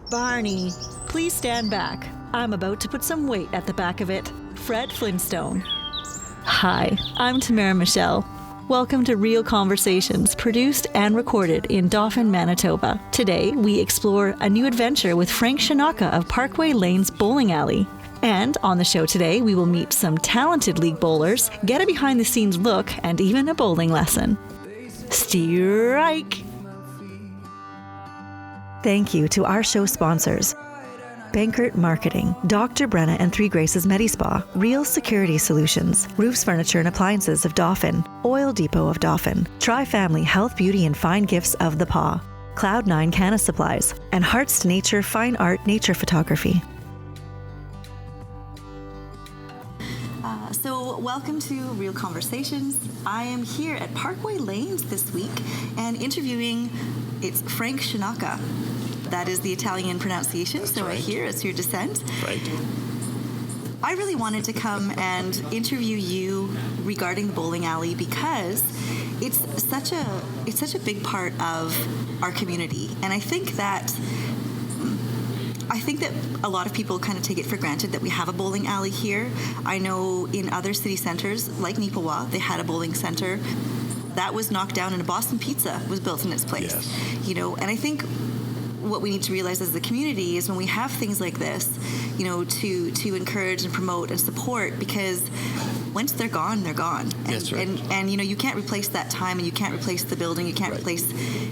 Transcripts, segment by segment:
Barney, please stand back. I'm about to put some weight at the back of it. Fred Flintstone. Hi, I'm Tamara Michelle. Welcome to Real Conversations, produced and recorded in Dauphin, Manitoba. Today, we explore a new adventure with Frank Scinocca of Parkway Lanes bowling alley. And on the show today, we will meet some talented league bowlers, get a behind-the-scenes look, and even a bowling lesson. Strike! Thank you to our show sponsors: Bankert Marketing, Dr. Brenna and Three Graces Medispa, Riehl Security Solutions, Roofs, Furniture and Appliances of Dauphin, Oil Depot of Dauphin, Tri-Family Health, Beauty and Fine Gifts of the Paw, Cloud9 Canna Supplies, and Hearts to Nature Fine Art Nature Photography. So welcome to Real Conversations. I am here at Parkway Lanes this week and interviewing, it's Frank Scinocca. That is the Italian pronunciation. That's so right. I hear it's your descent. Right. I really wanted to come and interview you regarding the bowling alley because it's such a big part of our community, and I think that a lot of people kind of take it for granted that we have a bowling alley here. I know in other city centers, like Nipawa, they had a bowling center. That was knocked down and a Boston Pizza was built in its place. Yes. And I think what we need to realize as a community is when we have things like this, to encourage and promote and support, because once they're gone, they're gone. And, That's right. And you can't replace that time, and you can't replace the building, you can't replace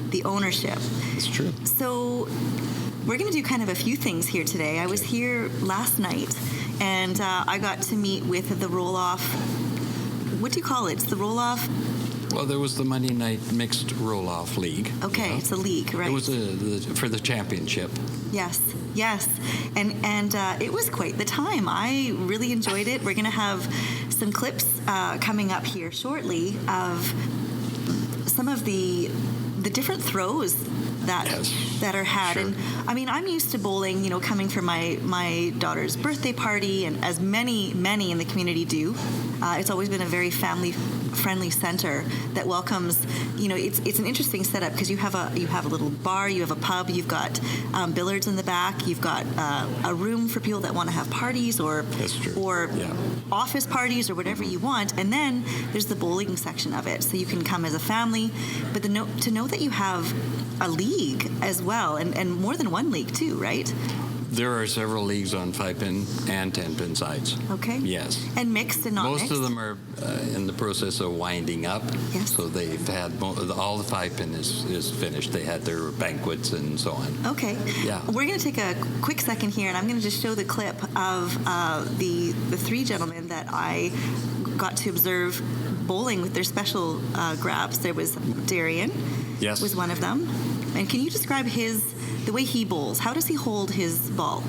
the ownership. It's true. So we're going to do kind of a few things here today. I was here last night, and I got to meet with the roll-off. What do you call it? It's the roll-off. Well, there was the Monday night mixed roll-off league. Okay, it's a league, right? It was for the championship. Yes, and it was quite the time. I really enjoyed it. We're going to have some clips coming up here shortly of some of the different throws that are had. Sure. And I mean, I'm used to bowling, coming from my daughter's birthday party, and as many in the community do. It's always been a very family-friendly center that welcomes. It's an interesting setup because you have a little bar, you have a pub, you've got billiards in the back, you've got a room for people that want to have parties or office parties or whatever you want, and then there's the bowling section of it, so you can come as a family. But to know that you have a league as well, and more than one league too, right? There are several leagues on 5-pin and 10-pin sides. Okay. Yes. And mixed and not Most mixed? of them are in the process of winding up. Yes. So they've had all the 5-pin is finished. They had their banquets and so on. Okay. Yeah. We're going to take a quick second here, and I'm going to just show the clip of the three gentlemen that I got to observe bowling with their special grabs. There was Darian. Yes. Was one of them. And can you describe the way he bowls? How does he hold his ball?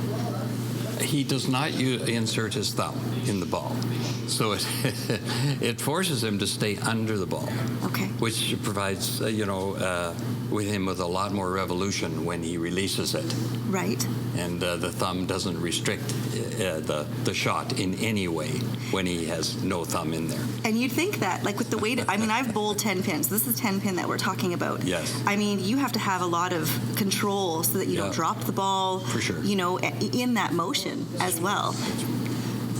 He does not insert his thumb in the ball, so it forces him to stay under the ball. Okay. Which provides with him with a lot more revolution when he releases it. Right. And the thumb doesn't restrict the shot in any way when he has no thumb in there. And you'd think that, like with the weight, I've bowled 10 pins. This is 10 pin that we're talking about. Yes. I mean, you have to have a lot of control so that you don't drop the ball. For sure. In that motion as well.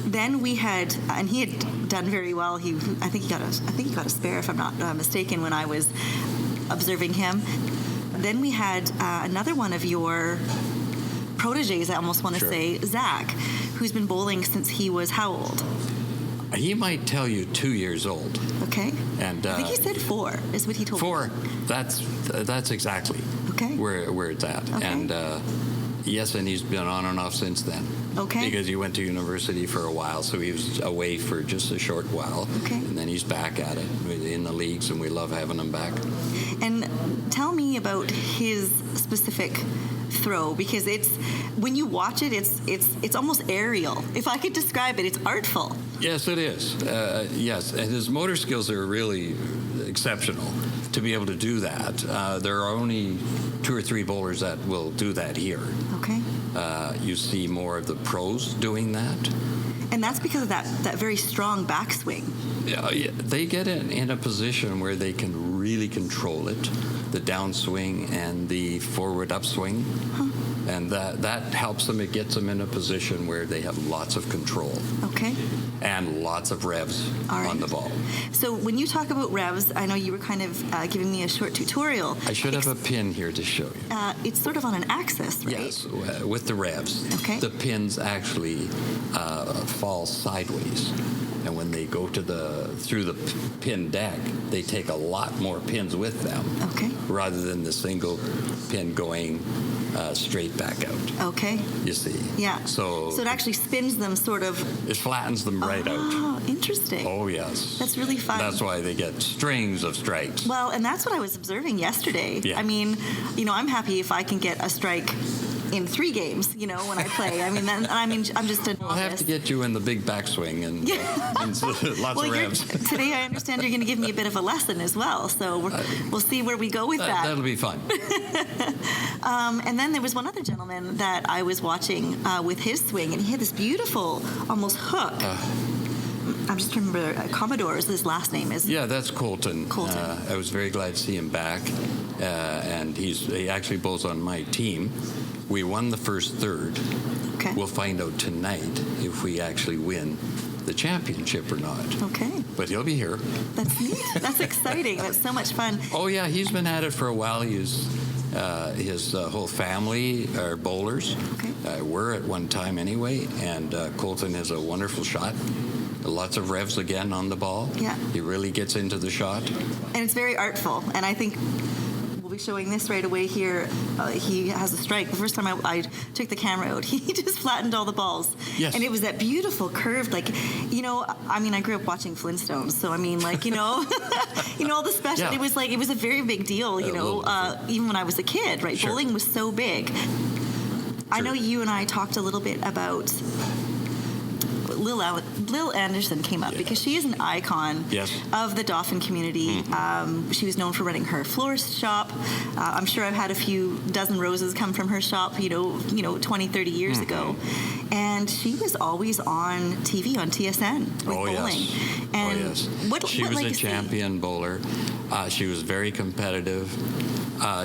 Then we had, and he had done very well. I think he got a spare, if I'm not mistaken, when I was observing him. Then we had another one of your proteges, I almost want to say, Zach, who's been bowling since he was how old? He might tell you 2 years old. Okay. And I think he said 4 is what he told me. 4. That's exactly where it's at. Okay. And yes, and he's been on and off since then. Okay. Because he went to university for a while, so he was away for just a short while. Okay. And then he's back at it in the leagues, and we love having him back. And tell me about his specific throw, because when you watch it, it's almost aerial. If I could describe it, it's artful. Yes, it is. Yes, and his motor skills are really exceptional to be able to do that. There are only 2 or 3 bowlers that will do that here. Okay. You see more of the pros doing that. And that's because of that very strong backswing. Yeah, they get in a position where they can really control it, the downswing and the forward upswing. Huh. And and that helps them. It gets them in a position where they have lots of control. Okay. And lots of revs on the ball. So when you talk about revs, I know you were kind of giving me a short tutorial. I should have a pin here to show you. It's sort of on an axis, right? Yes, with the revs. Okay. The pins actually fall sideways. And when they go through the pin deck, they take a lot more pins with them. Okay. Rather than the single pin going straight back out. Okay. You see? Yeah. So it actually spins them sort of. It flattens them right out. Oh, interesting. Oh, yes. That's really fun. That's why they get strings of strikes. Well, and that's what I was observing yesterday. Yeah. I mean, I'm happy if I can get a strike in 3 games, when I play. I mean, I'm just a novice. We'll have to get you in the big backswing and lots of revs. Today I understand you're going to give me a bit of a lesson as well, so we'll see where we go with that. That'll be fun. And then there was one other gentleman that I was watching with his swing, and he had this beautiful, almost hook. I'm just trying to remember, Commodore is his last name, isn't it? Yeah, that's Colton. I was very glad to see him back, and he actually bowls on my team. We won the first third. Okay. We'll find out tonight if we actually win the championship or not. Okay. But he'll be here. That's neat. That's exciting. That's so much fun. Oh, yeah, he's been at it for a while. His whole family are bowlers. Okay. Were at one time anyway, and Colton has a wonderful shot. Lots of revs again on the ball. Yeah. He really gets into the shot. And it's very artful, and I think we'll be showing this right away here. He has a strike. The first time I took the camera out, he just flattened all the balls. Yes. And it was that beautiful curved, I grew up watching Flintstones, so all the special, Yeah. it was a very big deal, even when I was a kid, right? Sure. Bowling was so big. Sure. I know you and I talked a little bit about Lil Anderson came up because she is an icon of the Dauphin community. Mm-hmm. She was known for running her florist shop. I'm sure I've had a few dozen roses come from her shop, 20, 30 years ago. And she was always on TV, on TSN with bowling. Yes. And she was a champion bowler. She was very competitive.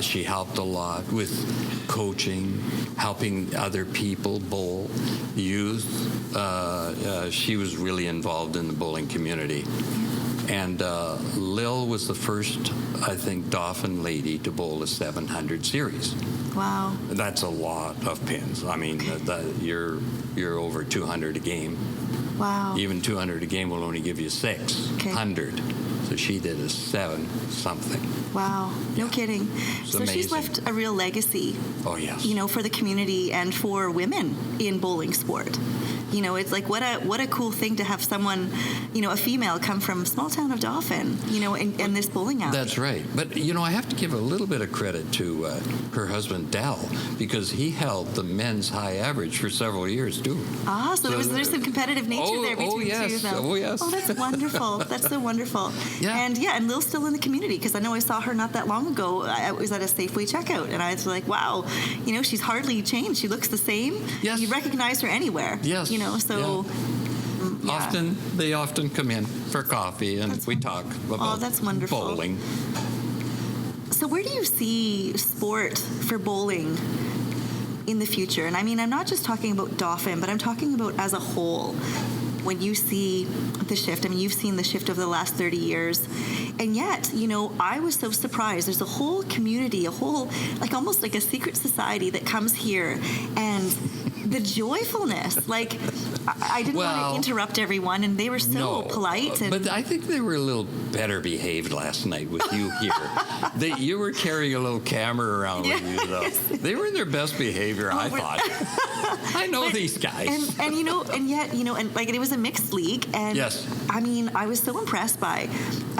She helped a lot with coaching, helping other people bowl, youth. She was really involved in the bowling community. And Lil was the first, I think, Dauphin lady to bowl a 700 series. Wow. That's a lot of pins. I mean, you're over 200 a game. Wow. Even 200 a game will only give you 600. So she did a 7 something. Wow. No kidding. So amazing. She's left a real legacy. Oh, yes. For the community and for women in bowling sport. It's like what a cool thing to have someone, a female come from small town of Dauphin, in this bowling alley. That's right. But, I have to give a little bit of credit to her husband, Dal, because he held the men's high average for several years, too. So there's some competitive nature there between the two of them. Oh, yes. Oh, that's wonderful. That's so wonderful. Yeah. And Lil's still in the community, because I know I saw her not that long ago. I was at a Safeway checkout, and I was like, wow, she's hardly changed. She looks the same. Yes. You recognize her anywhere. Yes. So... Yeah. They often come in for coffee, and we talk about that's wonderful. Bowling. So where do you see sport for bowling in the future? And I'm not just talking about Dauphin, but I'm talking about as a whole. When you see the shift, you've seen the shift over the last 30 years. And yet, I was so surprised. There's a whole community, almost like a secret society that comes here, and the joyfulness. I didn't want to interrupt everyone, and they were so polite. But I think they were a little better behaved last night with you here. You were carrying a little camera around with you, though. They were in their best behavior, I thought. I know these guys. And it was a mixed league, and yes. I was so impressed by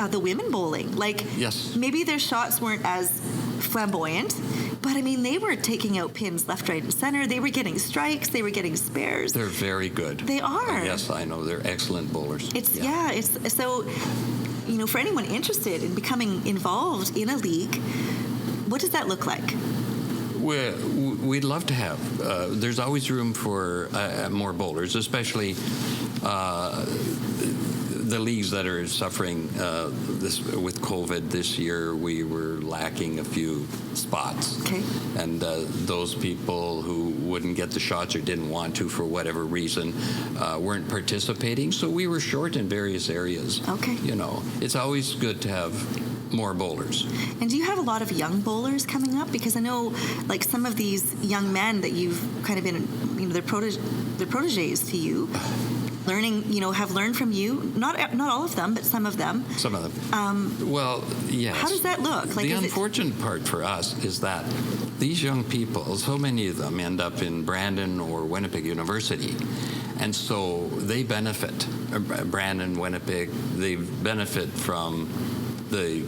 the women bowling. Yes. Maybe their shots weren't as flamboyant, but they were taking out pins left, right, and center. They were getting strikes. They were getting spares. They're very good. They are. Yes, I know. They're excellent bowlers. It's so. For anyone interested in becoming involved in a league, what does that look like? We'd love to have. There's always room for more bowlers, especially the leagues that are suffering this with COVID this year, we were lacking a few spots. Okay. And those people who wouldn't get the shots or didn't want to for whatever reason weren't participating. So we were short in various areas. Okay. You know, it's always good to have more bowlers. And do you have a lot of young bowlers coming up? Because I know, like, some of these young men that you've kind of been, you know, they're proteges to you, learning, you know, have learned from you. Not all of them, but some of them. Some of them. Well, yes. How does that look? Like, the unfortunate part for us is that these young people, so many of them end up in Brandon or Winnipeg University. And so they benefit, Brandon, Winnipeg, they benefit from the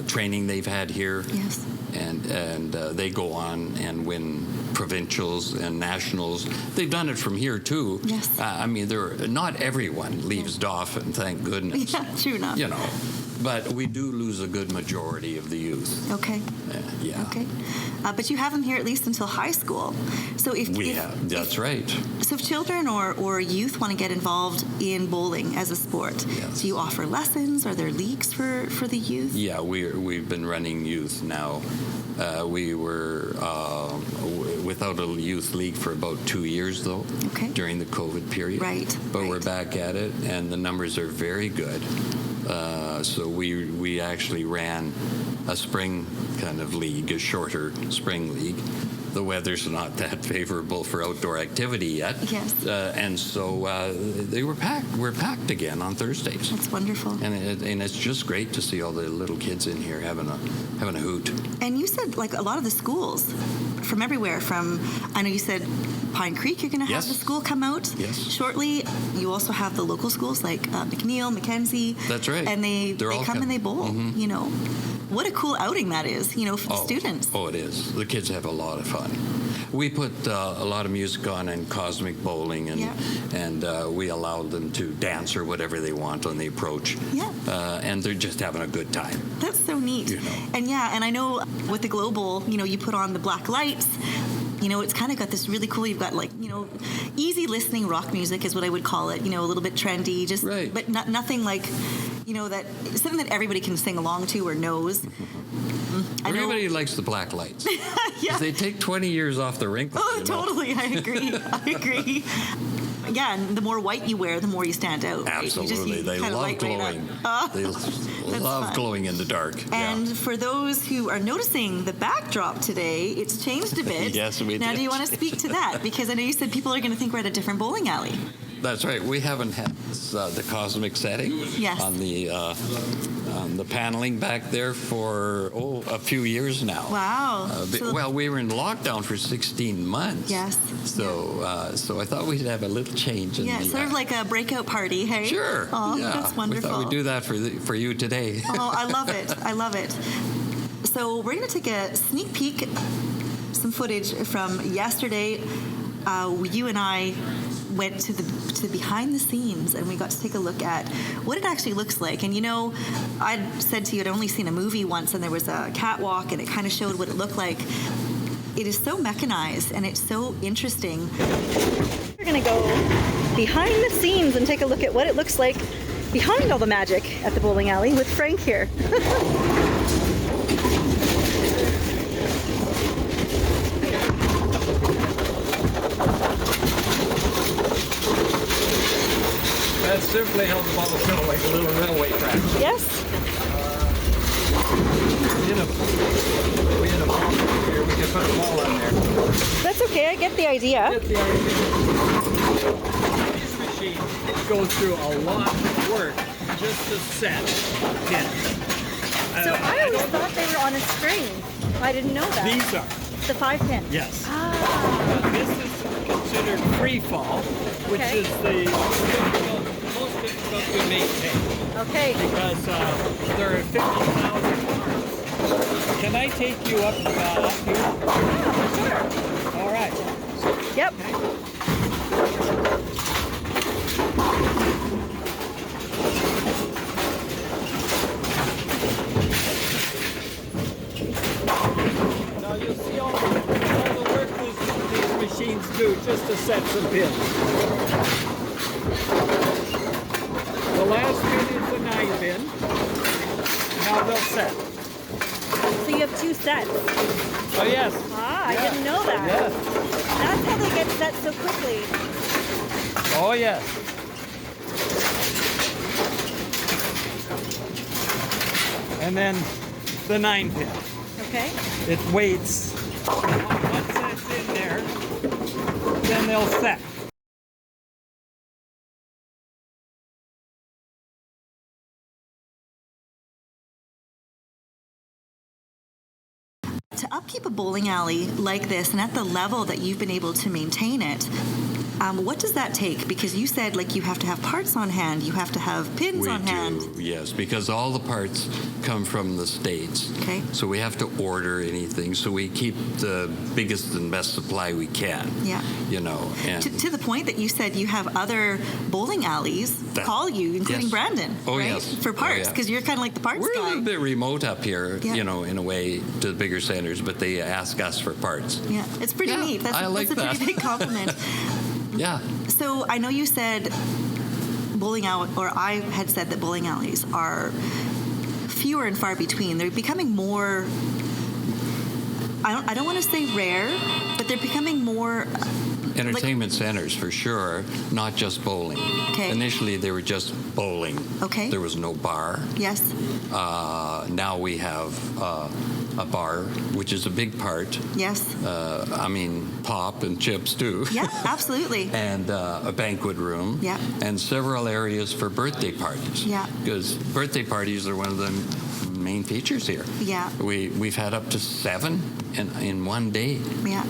training they've had here. Yes. And they go on and win provincials and nationals. They've done it from here too. Yes. I mean, not everyone leaves Dauphin, thank goodness. Yeah, true enough. You know, but we do lose a good majority of the youth. Okay. Yeah. Okay. But you have them here at least until high school. So That's right. So if children or youth want to get involved in bowling as a sport, yes. do you offer lessons? Are there leagues for the youth? Yeah, we've been running youth now. We were without a youth league for about 2 years, though, during the COVID period. Right. But we're back at it, and the numbers are very good. So we actually ran a spring kind of league, a shorter spring league. The weather's not that favorable for outdoor activity yet. Yes. And so they were packed. We're packed again on Thursdays. That's wonderful. And it's just great to see all the little kids in here having a hoot. And you said, like, a lot of the schools from everywhere. I know you said Pine Creek, you're going to have Yes. the school come out shortly. You also have the local schools like McNeil, Mackenzie. That's right. And they come and they bowl. Mm-hmm. You know, what a cool outing that is. You know, for the students. Oh, it is. The kids have a lot of fun. We put a lot of music on in Cosmic Bowling, and we allow them to dance or whatever they want on the approach. Yeah. And they're just having a good time. That's so neat. You know. And I know with the Global, you know, you put on the black lights. You know, it's kind of got this really cool, you've got, like, you know, easy listening rock music is what I would call it, you know, a little bit trendy, just, right. But nothing like, you know, something that everybody can sing along to or knows. Everybody likes the black lights. Yeah. They take 20 years off the wrinkles. Oh, totally. I agree. Yeah, and the more white you wear, the more you stand out. Right? Absolutely. They love glowing. They love glowing in the dark. And for those who are noticing the backdrop today, it's changed a bit. Yes, we did. Now, do you want to speak to that? Because I know you said people are going to think we're at a different bowling alley. That's right. We haven't had the cosmic setting on the paneling back there for a few years now. Wow. Well, we were in lockdown for 16 months. Yes. So I thought we'd have a little change. Sort of like a breakout party, hey? Sure. Oh, that's wonderful. We thought we'd do that for you today. Oh, I love it. I love it. So we're going to take a sneak peek, some footage from yesterday. You and I went to the behind the scenes, and we got to take a look at what it actually looks like. And you know, I'd said to you I'd only seen a movie once, and there was a catwalk, and it kind of showed what it looked like. It is so mechanized, and it's so interesting. We're going to go behind the scenes and take a look at what it looks like behind all the magic at the bowling alley with Frank here. That simply how the ball fell, like a little railway track. Yes. We had a ball here. We can put a ball on there. That's okay. I get the idea. Get the idea. These machines go through a lot of work just to set pins. So I always thought they were on a string. I didn't know that. These are. The 5-pin. Yes. Ah. This is considered free fall, which is the most difficult to maintain. Okay. Because there are 50,000 cars. Can I take you up here? Yeah, sure. All right. Yep. Now you'll see all the work these machines do just to set some pins. The last pin is the 9 pin. Now they'll set. So you have 2 sets. Oh, yes. Ah, I didn't know that. Yes. That's how they get set so quickly. Oh, yes. And then the 9 pin. Okay. It waits. Once that's in there, then they'll set. To upkeep a bowling alley like this and at the level that you've been able to maintain it, what does that take? Because you said like you have to have parts on hand, you have to have pins on hand. Yes, because all the parts come from the States. Okay. So we have to order anything. So we keep the biggest and best supply we can. Yeah. You know, and To the point that you said you have other bowling alleys call you, including yes. Brandon, Oh, right? yes. For parts, Oh, because you're kind of like the parts we're guy. a little bit remote up here, Yeah. you know, in a way to the bigger centers, but they ask us for parts. Yeah, it's pretty Yeah, neat. That's, I like that's a pretty that. big compliment. Yeah. So I know you said bowling alley, or I had said that bowling alleys are fewer and far between. They're becoming more. I don't want to say rare, but they're becoming more. Entertainment centers for sure, not just bowling. Okay. Initially, they were just bowling. Okay. There was no bar. Yes. Now we have a bar, which is a big part. Yes. I mean, pop and chips too. Yeah, absolutely. And a banquet room. Yeah. And several areas for birthday parties. Yeah. Because birthday parties are one of the main features here. Yeah. We've had up to 7 in one day. Yeah.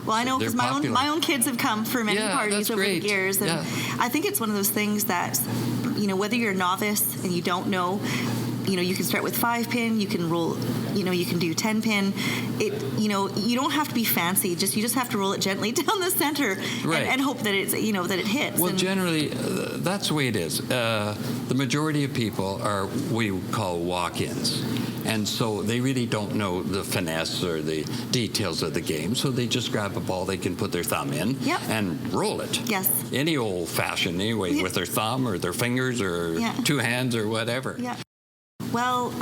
Well, I know because They're my own kids have come for many Yeah, parties that's over great. the years, and Yeah. I think it's one of those things that, you know, whether you're a novice and you don't know, you know, you can start with 5 pin, you can roll, you know, you can do 10 pin. You know, you don't have to be fancy. You just have to roll it gently down the center Right. and hope that it's, you know, that it hits. Well, And- generally, that's the way it is. The majority of people are what we call walk-ins. And so they really don't know the finesse or the details of the game. So they just grab a ball they can put their thumb in Yep. and roll it. Yes. Any old fashioned anyway, Yeah. with their thumb or their fingers or Yeah. 2 hands or whatever. Yeah. Well,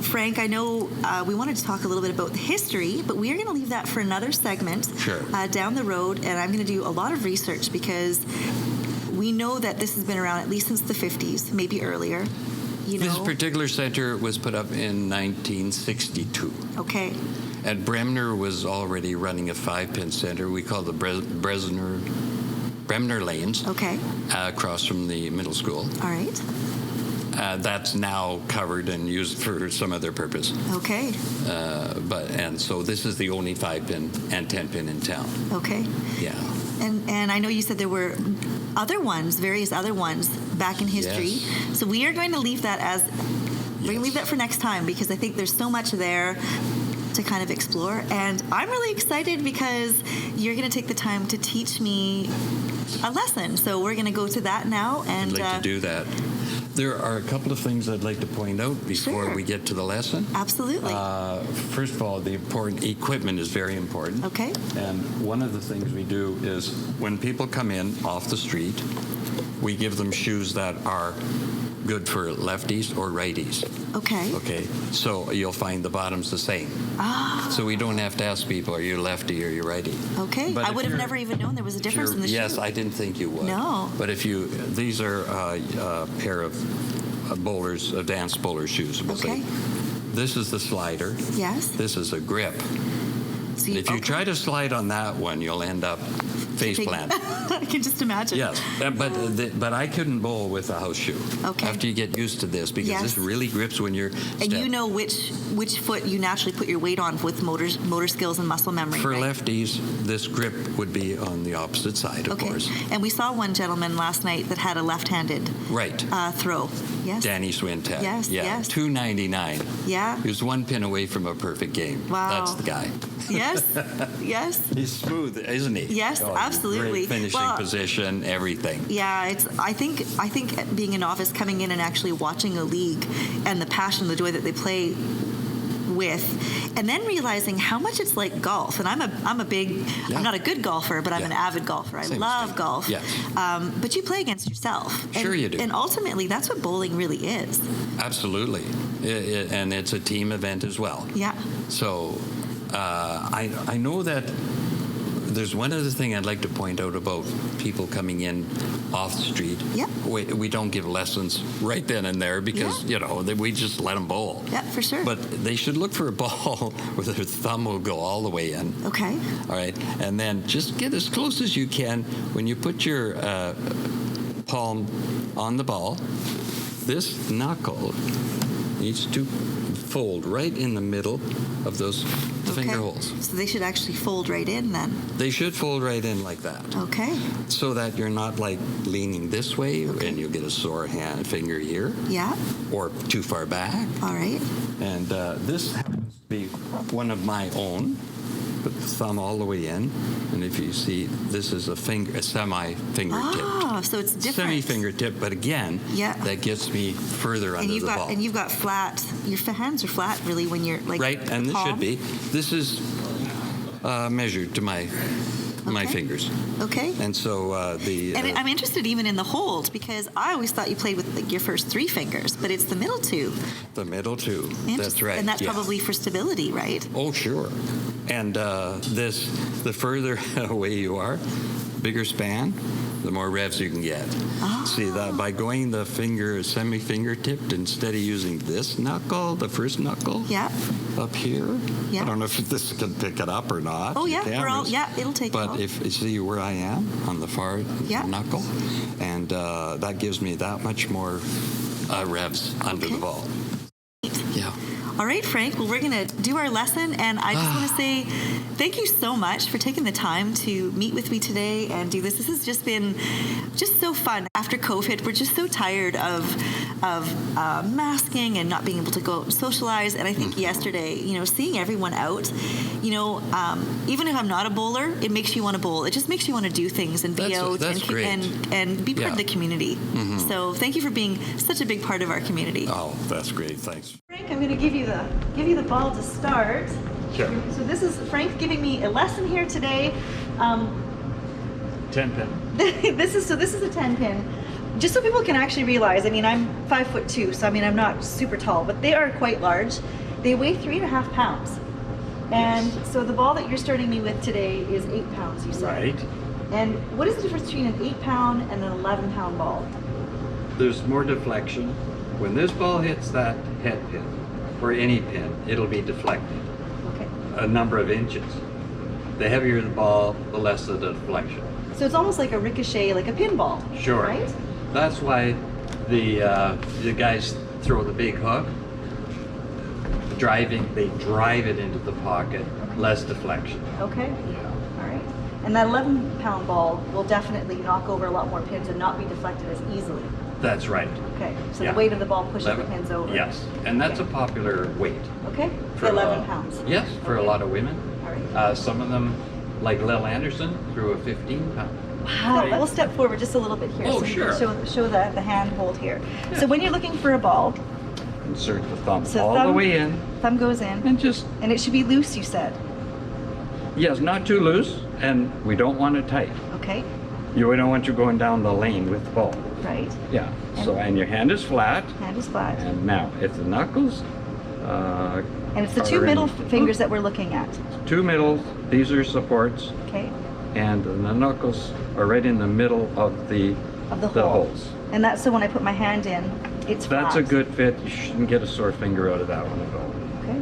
Frank, I know we wanted to talk a little bit about the history, but we are going to leave that for another segment Sure. Down the road, and I'm going to do a lot of research because we know that this has been around at least since the 50s, maybe earlier. You know. This particular center was put up in 1962. Okay. And Bremner was already running a 5-pin center. We call the Bremner Lanes, Okay. across from the middle school. All right. That's now covered and used for some other purpose. Okay. And so this is the only 5-pin and 10-pin in town. Okay. Yeah. And I know you said there were other ones, various other ones back in history. Yes. So we are going to leave that as we're going to leave Yes. that for next time because I think there's so much there to kind of explore. And I'm really excited because you're going to take the time to teach me a lesson. So we're going to go to that now. And I'd like to do that. There are a couple of things I'd like to point out before Sure. we get to the lesson. Absolutely. First of all, the important equipment is very important. Okay. And one of the things we do is when people come in off the street, we give them shoes that are good for lefties or righties. Okay. Okay, so you'll find the bottoms the same. Ah. So we don't have to ask people, are you lefty or you righty? Okay. But I if would have you're- never even known there was a difference in the Yes, shoe. I didn't think you would. No. But these are a pair of advanced bowler shoes, we'll Okay. say. This is the slider. Yes. This is a grip. So If you okay. try to slide on that one, you'll end up face Big- plant. I can just imagine. Yes, but I couldn't bowl with a house shoe. Okay. After you get used to this, because Yes. this really grips when you're. And you know which foot you naturally put your weight on with motor skills and muscle memory. For right? lefties, this grip would be on the opposite side, of Okay. course. And we saw one gentleman last night that had a left-handed Right. throw. Yes. Danny Swintek. Yes, Yeah. yes. $2.99. Yeah. He was 1 pin away from a perfect game. Wow. That's the guy. Yes. Yes. He's smooth, isn't he? Yes, he's absolutely. Great finishing Well, position, everything. Yeah, I think being a novice coming in and actually watching a league and the passion, the joy that they play with, and then realizing how much it's like golf. And I'm not a good golfer, but I'm an avid golfer. I Same love thing. golf. Yes. But you play against yourself. Sure you do. And ultimately, that's what bowling really is. Absolutely. And it's a team event as well. Yeah. So I know that there's one other thing I'd like to point out about people coming in off the street. Yeah. We don't give lessons right then and there because, we just let them bowl. Yeah, for sure. But they should look for a ball where their thumb will go all the way in. Okay. All right. And then just get as close as you can. When you put your palm on the ball, this knuckle needs to fold right in the middle of those finger holes. So they should actually fold right in then. They should fold right in like that. Okay. So that you're not like leaning this way and you'll get a sore finger here. Yeah. Or too far back. All right. And this happens to be one of my own. Put the thumb all the way in, and if you see, this is a semi-fingertip. Oh, so it's different. Semi-fingertip, but again, that gets me further under the ball. And you've got flat. Your hands are flat, really, when you're like right, and this palm. should be. This is measured to my fingers. Okay. And so And I'm interested even in the hold because I always thought you played with like your first 3 fingers, but it's the middle 2. The middle 2. That's right. And that's probably for stability, right? Oh, sure. And the further away you are, bigger span, the more revs you can get. Oh. See that by going the semi-fingertipped instead of using this knuckle, the first knuckle, up here. Yeah. I don't know if this can pick it up or not. Oh yeah, it'll take. But if you see where I am on the far knuckle, and that gives me that much more revs under the ball. Yeah. All right, Frank. Well, we're going to do our lesson, and I just want to say thank you so much for taking the time to meet with me today and do this. This has just been so fun. After COVID, we're just so tired of masking and not being able to go out and socialize. And I think yesterday, seeing everyone out, even if I'm not a bowler, it makes you want to bowl. It just makes you want to do things and be out and be part of the community. Mm-hmm. So thank you for being such a big part of our community. Oh, that's great. Thanks. Frank, I'm going to give you the ball to start. Sure. So this is Frank giving me a lesson here today. 10 pin. This is a 10 pin. Just so people can actually realize, I'm 5'2", so I'm not super tall, but they are quite large. They weigh 3.5 pounds. And so the ball that you're starting me with today is 8 pounds, you said. Right. And what is the difference between an 8-pound and an 11-pound ball? There's more deflection. When this ball hits that head pin, or any pin, it'll be deflected a number of inches. The heavier the ball, the less the deflection. So it's almost like a ricochet, like a pinball. Sure. Right? That's why the guys throw the big hook. They drive it into the pocket, less deflection. Okay. Yeah. All right. And that 11-pound ball will definitely knock over a lot more pins and not be deflected as easily. That's right. Okay. So the weight of the ball pushes the pins over. Yes. And that's a popular weight. Okay. For 11 pounds. Yes, for a lot of women. All right. Some of them, like Lil Anderson, threw a 15-pound. Wow. Right. We'll step forward just a little bit here. Oh, so sure. You can show the hand hold here. Yeah. So when you're looking for a ball, insert the thumb all the way in. Thumb goes in. And it should be loose, you said. Yes, not too loose, and we don't want it tight. Okay. We don't want you going down the lane with the ball. Right. Yeah. And your hand is flat. Hand is flat. And now, if the knuckles. And it's the 2 middle fingers that we're looking at. 2 middles. These are supports. Okay. And the knuckles are right in the middle of the holes. And that's so when I put my hand in, it's flat. That's a good fit. You shouldn't get a sore finger out of that one at all. Okay.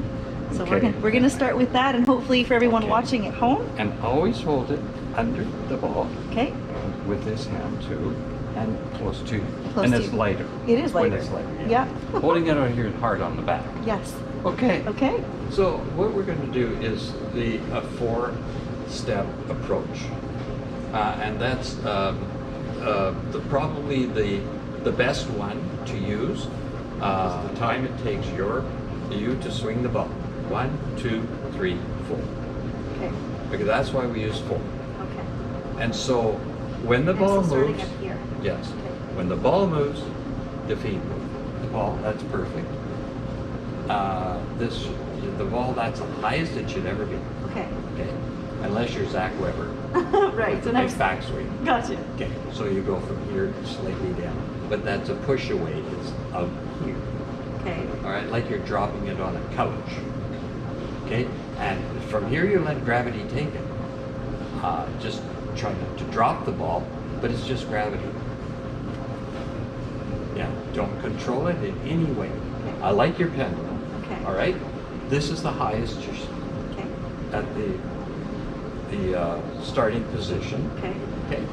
So we're gonna start with that, and hopefully for everyone watching at home. And always hold it under the ball. Okay. With this hand too, and close to you. Close and to it's you. lighter. It is lighter. When it's lighter. Yeah. Holding it out here hard on the back. Yes. Okay. Okay. So what we're going to do is a 4-step approach, and that's probably the best one to use. The time it takes you to swing the ball. 1, 2, 3, 4. Okay. Because that's why we use 4. Okay. And so when the ball starting moves, up here. yes, Okay. when the ball moves, the feet move. The ball, that's perfect. the ball, that's the highest it should ever be. Okay. Okay. Unless you're Zach Weber. Right. So Nice next. backswing. Gotcha. Okay. So you go from here slightly down. But that's a push away. It's up here. Okay. All right. Like you're dropping it on a couch. Okay. And from here you let gravity take it. Just try not to drop the ball, but it's just gravity. Yeah. Don't control it in any way. Okay. I like your pendulum. Okay. All right. This is the highest you're Okay. at the starting position. Okay. Okay.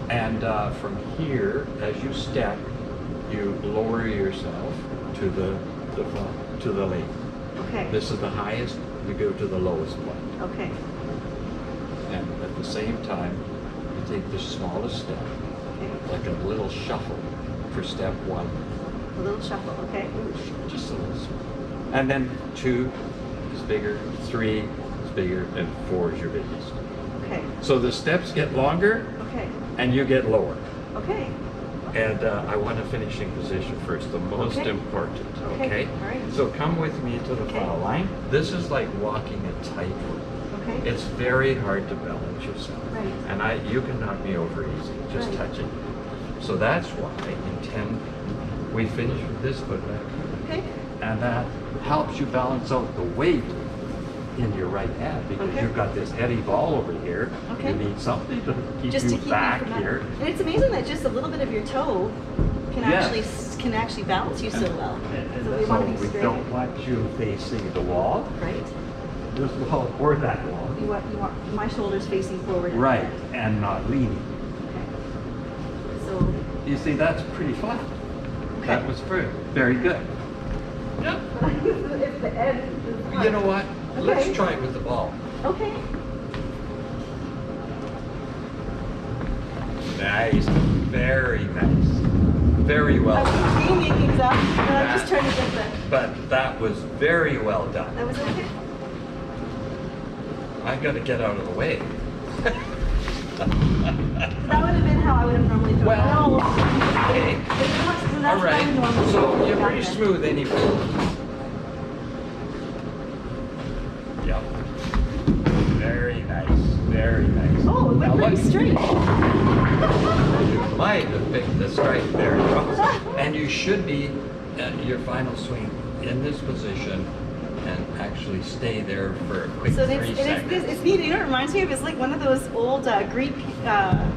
And from here, as you step, you lower yourself to the lane. Okay. This is the highest. You go to the lowest point. Okay. And at the same time, you take the smallest step, Okay. like a little shuffle for step 1. A little shuffle. Okay. Just a little small. And then 2 is bigger, 3 is bigger, and 4 is your biggest. Okay. So the steps get longer Okay. and you get lower. Okay. And I want a finishing position first, the most Okay. important. Okay. Okay? All right. So come with me to the Okay. foul line. This is like walking a tightrope. Okay. It's very hard to balance yourself. Right. And you can knock me over easy, just Right. touching. So that's why I intend we finish with this foot back. Okay. And that helps you balance out the weight in your right hand because Okay. you've got this heavy ball over here. Okay. You need something to keep Just you to keep back you from that. here. And it's amazing that just a little bit of your toe can Yes. actually balance you so well. And So we that's want all. to be We straight. don't want you facing the wall, Right. this wall or that wall. You want my shoulders facing forward. at Right, the end. and not leaning. Okay. So. You see, that's pretty flat. Okay. That was very good. Yep. If the end is hard. You know what? Let's Okay. try it with the ball. Okay. Nice. Very nice. Very well done. I'm gaming things up, but I'm just trying to get But that was very well done. that was okay. I got to get out of the way. That would have been how I would have normally done it. Well, No. okay. All right. So you're pretty smooth anyway. Yep. Very nice. Very nice. Oh, it went Now pretty look, straight. you might have picked the strike. There you go. And you should be at your final swing in this position and actually stay there for a quick So 3 seconds. it's neat. You know, it reminds me of it's like one of those old Greek,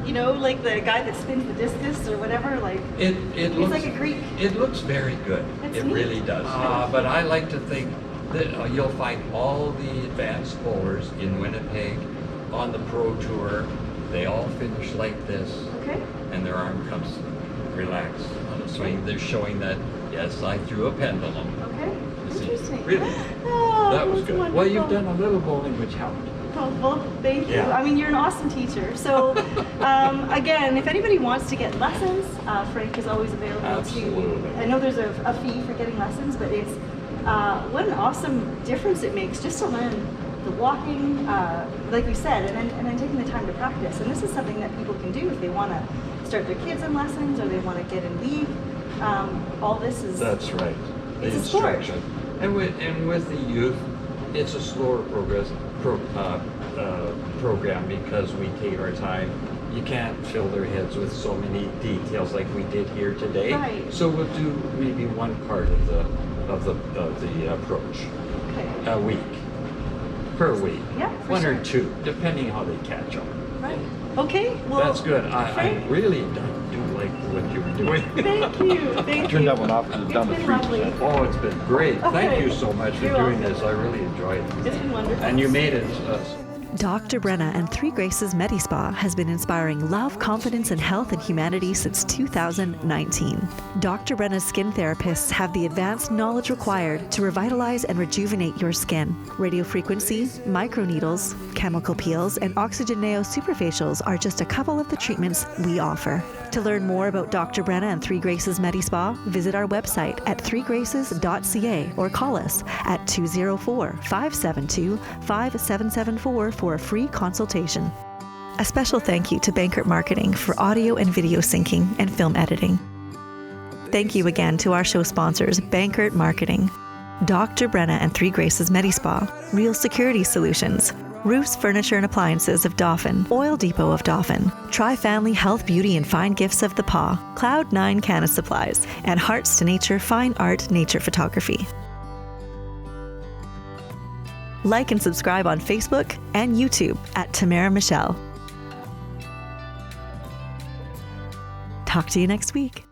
you know, like the guy that spins the discus or whatever. Like It it's looks like a Greek. It looks very good. It's It neat. really does. But I like to think that you'll find all the advanced bowlers in Winnipeg on the pro tour. They all finish like this, Okay. and their arm comes relaxed on a swing. They're showing that yes, I threw a pendulum. Okay. You see, Interesting. really, Oh, that was that's good. wonderful. Well, you've done a little bowling, which helped. Oh, well, thank you. Yeah. I mean, you're an awesome teacher. So, again, if anybody wants to get lessons, Frank is always available Absolutely. to. I know there's a fee for getting lessons, but it's what an awesome difference it makes just to learn the walking, like you said, and then taking the time to practice. And this is something that people can do if they want to start their kids in lessons or they want to get in league. All this is. That's right. The It's a sport. instruction. And with the youth, it's a slower program because we take our time. You can't fill their heads with so many details like we did here today. Right. So we'll do maybe one part of the approach Okay. a week, per week. Yeah, for One sure. or two, depending how they catch on. Right. Okay. Well. That's good. I Frank, really do like what you were doing. Thank you. Thank you. Turned that one off because it's down to It's been lovely. 3%. Oh, it's been great. Thank Okay. you so much for You're doing welcome. this. I really enjoyed it. It's been wonderful. And you made it. Dr. Brenna and Three Graces Medispa has been inspiring love, confidence, and health and humanity since 2019. Dr. Brenna's skin therapists have the advanced knowledge required to revitalize and rejuvenate your skin. Radiofrequency, microneedles, chemical peels, and oxygen neo superfacials are just a couple of the treatments we offer. To learn more about Dr. Brenna and Three Graces Medispa, visit our website at threegraces.ca or call us at 204-572-5774 for a free consultation. A special thank you to Bankert Marketing for audio and video syncing and film editing. Thank you again to our show sponsors, Bankert Marketing. Dr. Brenna and Three Graces Medispa, Riehl Security Solutions, Roofs, Furniture and Appliances of Dauphin, Oil Depot of Dauphin, Tri-Family Health, Beauty and Fine Gifts of the Paw, Cloud9 Canna Supplies, and Hearts to Nature Fine Art Nature Photography. Like and subscribe on Facebook and YouTube at Tamara Michelle. Talk to you next week.